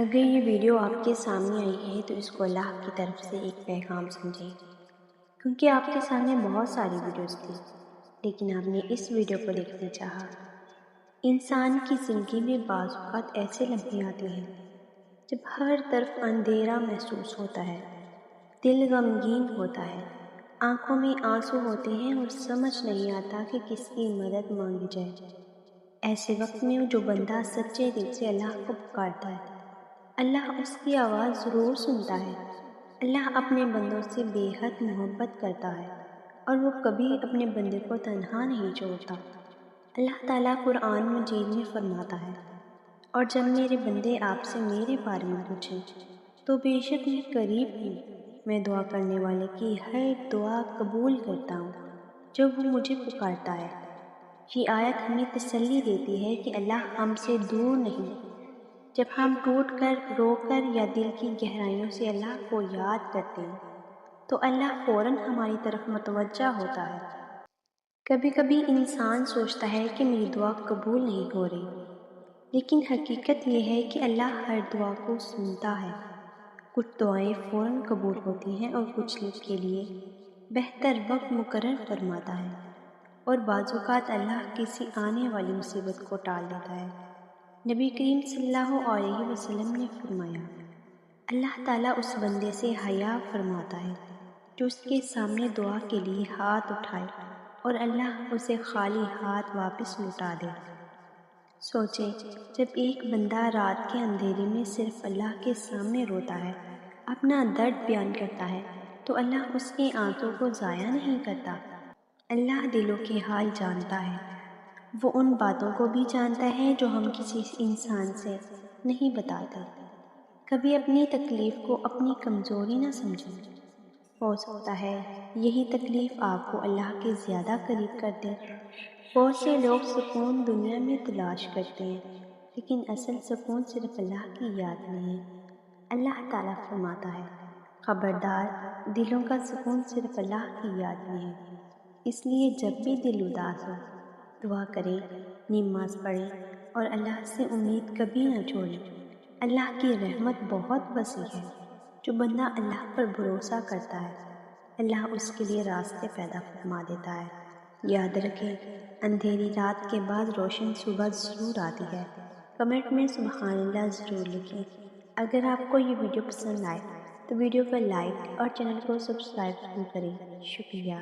اگر یہ ویڈیو آپ کے سامنے آئی ہے تو اس کو اللہ کی طرف سے ایک پیغام سمجھیں، کیونکہ آپ کے سامنے بہت ساری ویڈیوز تھی لیکن آپ نے اس ویڈیو کو دیکھنا چاہا۔ انسان کی زندگی میں بعض اوقات ایسے لمحے آتے ہیں جب ہر طرف اندھیرا محسوس ہوتا ہے، دل غمگین ہوتا ہے، آنکھوں میں آنسو ہوتے ہیں اور سمجھ نہیں آتا کہ کس کی مدد مانگی جائے۔ ایسے وقت میں جو بندہ سچے دل سے اللہ کو پکارتا ہے، اللہ اس کی آواز ضرور سنتا ہے۔ اللہ اپنے بندوں سے بے حد محبت کرتا ہے اور وہ کبھی اپنے بندے کو تنہا نہیں چھوڑتا۔ اللہ تعالیٰ قرآن مجید میں فرماتا ہے، اور جب میرے بندے آپ سے میرے بارے میں پوچھیں تو بے شک میں قریب ہوں، میں دعا کرنے والے کی ہر دعا قبول کرتا ہوں جب وہ مجھے پکارتا ہے۔ یہ آیت ہمیں تسلی دیتی ہے کہ اللہ ہم سے دور نہیں۔ جب ہم ٹوٹ کر، رو کر یا دل کی گہرائیوں سے اللہ کو یاد کرتے ہیں تو اللہ فوراً ہماری طرف متوجہ ہوتا ہے۔ کبھی کبھی انسان سوچتا ہے کہ میری دعا قبول نہیں ہو رہی، لیکن حقیقت یہ ہے کہ اللہ ہر دعا کو سنتا ہے۔ کچھ دعائیں فوراً قبول ہوتی ہیں اور کچھ کے لیے بہتر وقت مقرر فرماتا ہے، اور بعض اوقات اللہ کسی آنے والی مصیبت کو ٹال دیتا ہے۔ نبی کریم صلی اللہ علیہ وسلم نے فرمایا، اللہ تعالیٰ اس بندے سے حیا فرماتا ہے جو اس کے سامنے دعا کے لیے ہاتھ اٹھائے اور اللہ اسے خالی ہاتھ واپس لوٹا دے۔ سوچیں، جب ایک بندہ رات کے اندھیرے میں صرف اللہ کے سامنے روتا ہے، اپنا درد بیان کرتا ہے، تو اللہ اس کے آنسوں کو ضائع نہیں کرتا۔ اللہ دلوں کے حال جانتا ہے، وہ ان باتوں کو بھی جانتا ہے جو ہم کسی انسان سے نہیں بتاتے۔ کبھی اپنی تکلیف کو اپنی کمزوری نہ سمجھیں، ہو سکتا ہے یہی تکلیف آپ کو اللہ کے زیادہ قریب کر دے۔ بہت سے لوگ سکون دنیا میں تلاش کرتے ہیں، لیکن اصل سکون صرف اللہ کی یاد میں ہے۔ اللہ تعالیٰ فرماتا ہے، خبردار، دلوں کا سکون صرف اللہ کی یاد میں ہے۔ اس لیے جب بھی دل اداس ہو، دعا کریں، نماز پڑھیں اور اللہ سے امید کبھی نہ چھوڑیں۔ اللہ کی رحمت بہت وسیع ہے۔ جو بندہ اللہ پر بھروسہ کرتا ہے، اللہ اس کے لیے راستے پیدا فرما دیتا ہے۔ یاد رکھیں، اندھیری رات کے بعد روشن صبح ضرور آتی ہے۔ کمنٹ میں سبحان اللہ ضرور لکھیں۔ اگر آپ کو یہ ویڈیو پسند آئے تو ویڈیو کو لائک اور چینل کو سبسکرائب ضرور کریں۔ شکریہ۔